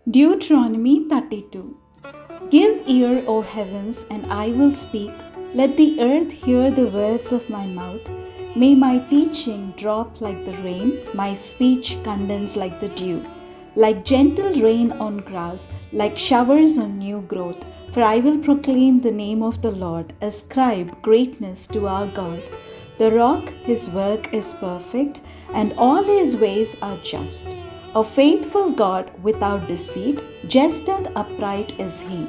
Deuteronomy 32. Give ear, O heavens, and I will speak. Let the earth hear the words of my mouth. May my teaching drop like the rain, my speech condense like the dew, like gentle rain on grass, like showers on new growth. For I will proclaim the name of the Lord, ascribe greatness to our God. The rock, his work is perfect, and all his ways are just. A faithful God without deceit, just and upright is he.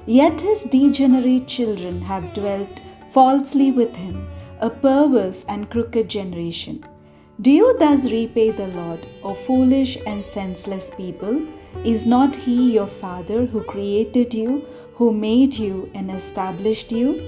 Yet his degenerate children have dwelt falsely with him, a perverse and crooked generation. Do you thus repay the Lord, O foolish and senseless people? Is not he your Father who created you, who made you and established you?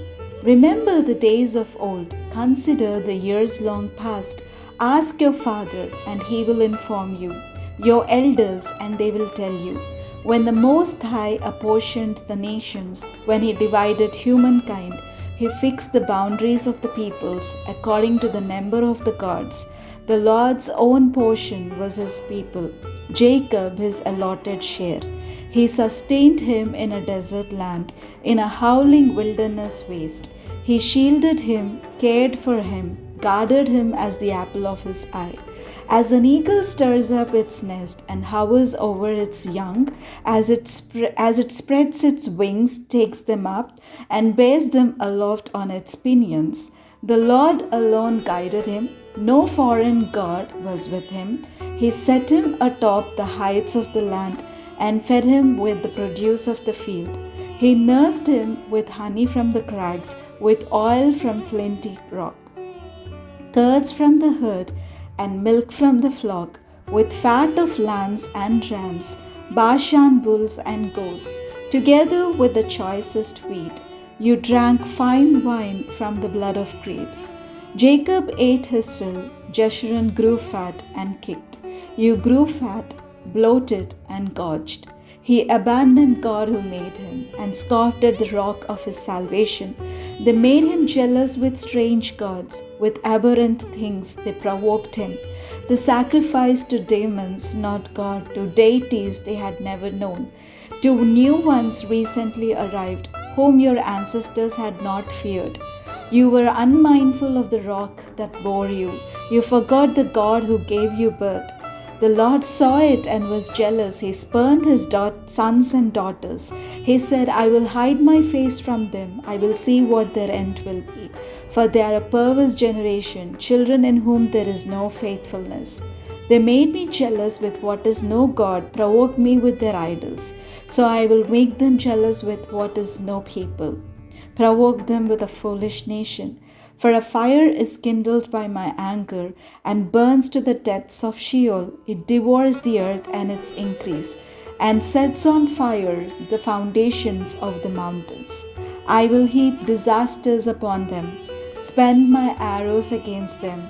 Remember the days of old, consider the years long past. Ask your father, and he will inform you, your elders, and they will tell you. When the Most High apportioned the nations, when he divided humankind, he fixed the boundaries of the peoples according to the number of the gods. The Lord's own portion was his people, Jacob his allotted share. He sustained him in a desert land, in a howling wilderness waste. He shielded him, cared for him, guarded him as the apple of his eye. As an eagle stirs up its nest and hovers over its young, as it spreads its wings, takes them up, and bears them aloft on its pinions, the Lord alone guided him. No foreign god was with him. He set him atop the heights of the land and fed him with the produce of the field. He nursed him with honey from the crags, with oil from flinty rock, curds from the herd, and milk from the flock, with fat of lambs and rams, Bashan bulls and goats, together with the choicest wheat. You drank fine wine from the blood of grapes. Jacob ate his fill, Jeshurun grew fat and kicked. You grew fat, bloated, and gorged. He abandoned God who made him and scoffed at the rock of his salvation. They made him jealous with strange gods, with aberrant things they provoked him. They sacrificed to demons, not God, to deities they had never known, to new ones recently arrived, whom your ancestors had not feared. You were unmindful of the rock that bore you. You forgot the God who gave you birth. The Lord saw it and was jealous. He spurned his sons and daughters. He said, I will hide my face from them. I will see what their end will be. For they are a perverse generation, children in whom there is no faithfulness. They made me jealous with what is no God, provoked me with their idols. So I will make them jealous with what is no people, provoke them with a foolish nation. For a fire is kindled by my anger and burns to the depths of Sheol. It devours the earth and its increase, and sets on fire the foundations of the mountains. I will heap disasters upon them, spend my arrows against them,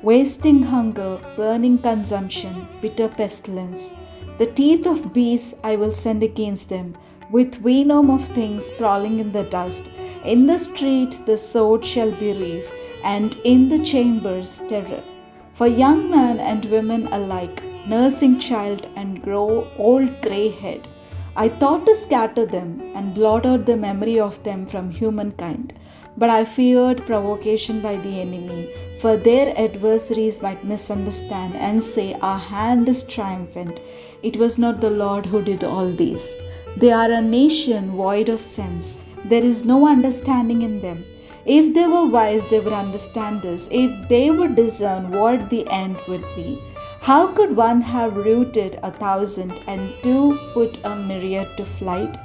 wasting hunger, burning consumption, bitter pestilence. The teeth of beasts I will send against them, with venom of things crawling in the dust. In the street the sword shall be reeve, and in the chambers terror. For young man and women alike, nursing child and grow old grey head, I thought to scatter them and blot out the memory of them from humankind. But I feared provocation by the enemy, for their adversaries might misunderstand and say, our hand is triumphant. It was not the Lord who did all these. They are a nation void of sense. There is no understanding in them. If they were wise, they would understand this. If they would discern what the end would be. How could one have routed 1,000 and two put a myriad to flight?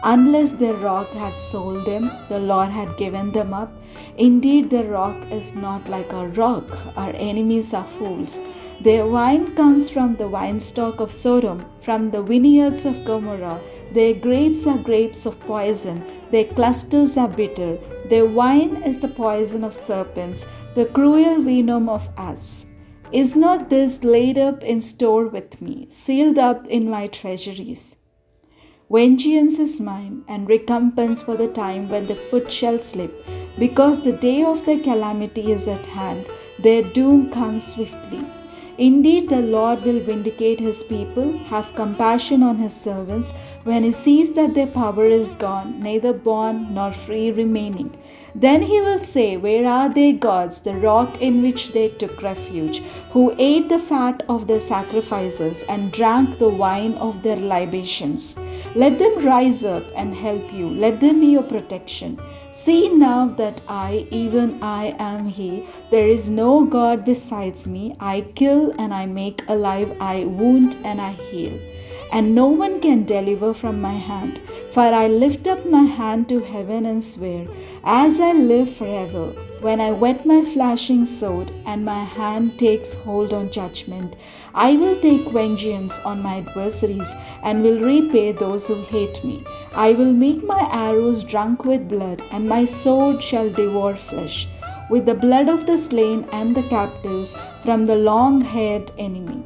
Unless their rock had sold them, the Lord had given them up. Indeed, their rock is not like our rock. Our enemies are fools. Their wine comes from the winestalk of Sodom, from the vineyards of Gomorrah. Their grapes are grapes of poison. Their clusters are bitter. Their wine is the poison of serpents, the cruel venom of asps. Is not this laid up in store with me, sealed up in my treasuries? Vengeance is mine, and recompense for the time when the foot shall slip, because the day of their calamity is at hand. Their doom comes swiftly. Indeed, the Lord will vindicate his people, have compassion on his servants, when he sees that their power is gone, neither bond nor free remaining. Then he will say, where are their gods, the rock in which they took refuge, who ate the fat of their sacrifices and drank the wine of their libations? Let them rise up and help you. Let them be your protection. See now that I, even I, am He. There is no God besides me. I kill and I make alive. I wound and I heal. And no one can deliver from my hand. For I lift up my hand to heaven and swear, as I live forever, when I whet my flashing sword and my hand takes hold on judgment, I will take vengeance on my adversaries and will repay those who hate me. I will make my arrows drunk with blood, and my sword shall devour flesh, with the blood of the slain and the captives from the long-haired enemy.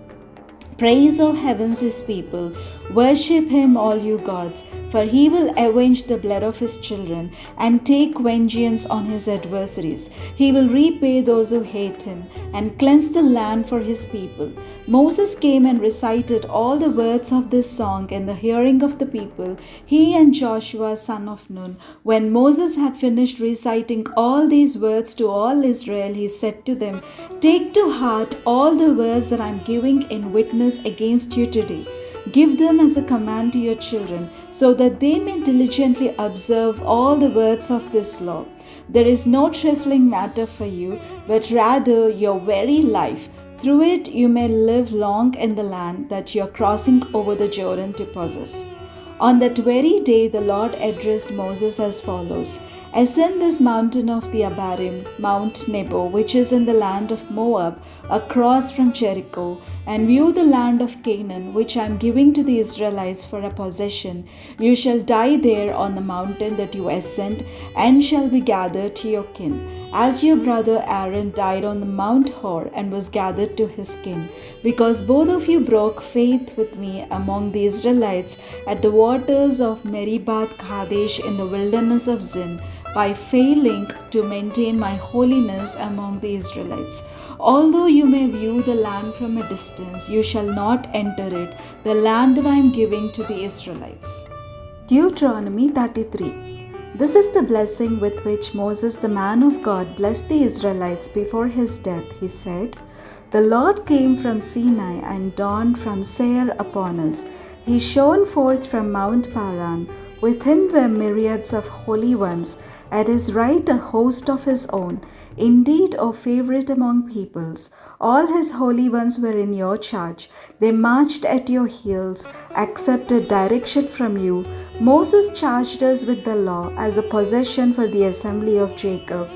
Praise, O heavens, his people. Worship him, all you gods, for he will avenge the blood of his children and take vengeance on his adversaries. He will repay those who hate him and cleanse the land for his people. Moses came and recited all the words of this song in the hearing of the people, he and Joshua son of Nun. When Moses had finished reciting all these words to all Israel, he said to them, take to heart all the words that I am giving in witness against you today. Give them as a command to your children, so that they may diligently observe all the words of this law. There is no trifling matter for you, but rather your very life. Through it you may live long in the land that you are crossing over the Jordan to possess. On that very day the Lord addressed Moses as follows: ascend this mountain of the Abarim, Mount Nebo, which is in the land of Moab, across from Jericho, and view the land of Canaan, which I am giving to the Israelites for a possession. You shall die there on the mountain that you ascend, and shall be gathered to your kin, as your brother Aaron died on the Mount Hor and was gathered to his kin, because both of you broke faith with me among the Israelites at the waters of Meribah Kadesh in the wilderness of Zin, by failing to maintain my holiness among the Israelites. Although you may view the land from a distance, you shall not enter it, the land that I am giving to the Israelites. Deuteronomy 33. This is the blessing with which Moses, the man of God, blessed the Israelites before his death. He said, the Lord came from Sinai and dawned from Seir upon us. He shone forth from Mount Paran. With him were myriads of holy ones, at his right a host of his own. Indeed, O favorite among peoples, all his holy ones were in your charge. They marched at your heels, accepted direction from you. Moses charged us with the law as a possession for the assembly of Jacob.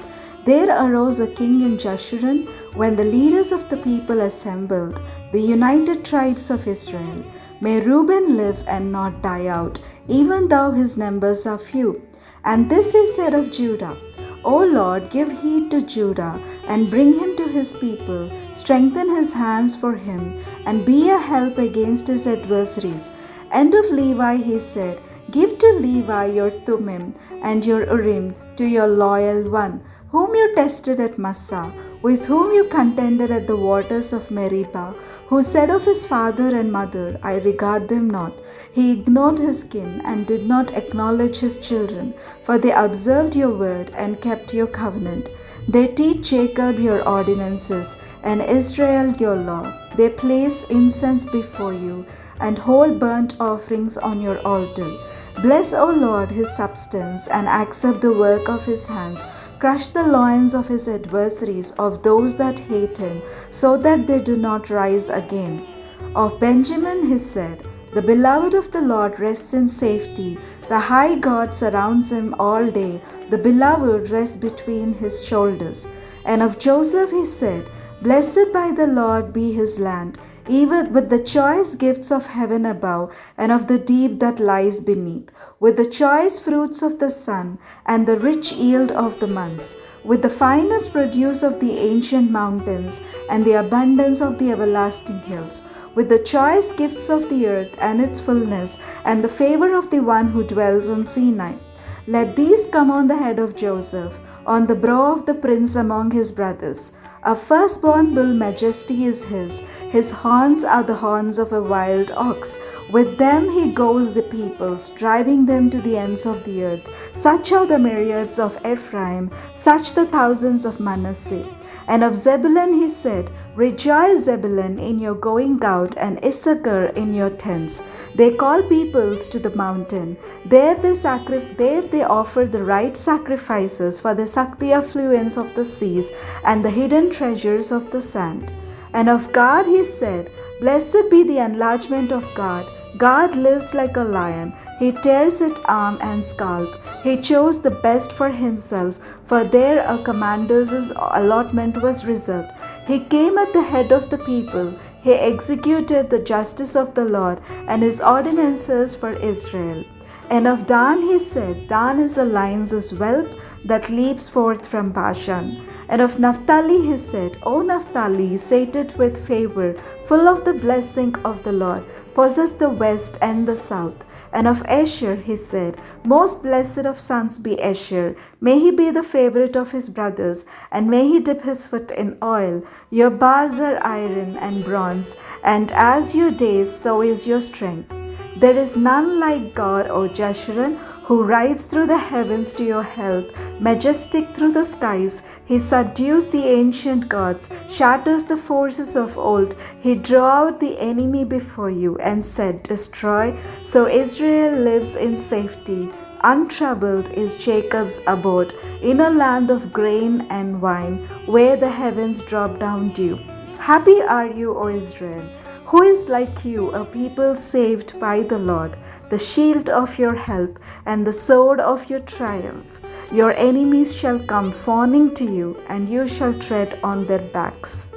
There arose a king in Jeshurun when the leaders of the people assembled, the united tribes of Israel. May Reuben live and not die out, even though his numbers are few. And this he said of Judah, O Lord, give heed to Judah, and bring him to his people. Strengthen his hands for him, and be a help against his adversaries. And of Levi he said, give to Levi your Thummim and your Urim, to your loyal one, whom you tested at Massah, with whom you contended at the waters of Meribah, who said of his father and mother, I regard them not. He ignored his kin and did not acknowledge his children, for they observed your word and kept your covenant. They teach Jacob your ordinances and Israel your law. They place incense before you and hold burnt offerings on your altar. Bless, O Lord, his substance, and accept the work of his hands. Crush the loins of his adversaries, of those that hate him, so that they do not rise again. Of Benjamin he said, the beloved of the Lord rests in safety. The high God surrounds him all day. The beloved rests between his shoulders. And of Joseph he said, blessed by the Lord be his land, even with the choice gifts of heaven above and of the deep that lies beneath, with the choice fruits of the sun and the rich yield of the months, with the finest produce of the ancient mountains and the abundance of the everlasting hills, with the choice gifts of the earth and its fullness, and the favor of the one who dwells on Sinai. Let these come on the head of Joseph, on the brow of the prince among his brothers. A firstborn bull majesty is his horns are the horns of a wild ox. With them he goes the peoples, driving them to the ends of the earth. Such are the myriads of Ephraim, such the thousands of Manasseh. And of Zebulun he said, Rejoice, Zebulun, in your going out, and Issachar in your tents. They call peoples to the mountain. There they offer the right sacrifices, for they suck the affluence of the seas and the hidden treasures of the sand. And of God he said, Blessed be the enlargement of God. God lives like a lion. He tears at arm and scalp. He chose the best for himself, for there a commander's allotment was reserved. He came at the head of the people. He executed the justice of the Lord and his ordinances for Israel. And of Dan he said, Dan is a lion's whelp that leaps forth from Bashan. And of Naphtali he said, O Naphtali, sated with favor, full of the blessing of the Lord, possess the west and the south. And of Asher he said, Most blessed of sons be Asher. May he be the favorite of his brothers, and may he dip his foot in oil. Your bars are iron and bronze, and as your days, so is your strength. There is none like God, O Jeshurun, who rides through the heavens to your help, majestic through the skies. He subdues the ancient gods, shatters the forces of old. He drove out the enemy before you and said, Destroy. So Israel lives in safety. Untroubled is Jacob's abode, in a land of grain and wine, where the heavens drop down dew. Happy are you, O Israel! Who is like you, a people saved by the Lord, the shield of your help and the sword of your triumph? Your enemies shall come fawning to you, and you shall tread on their backs.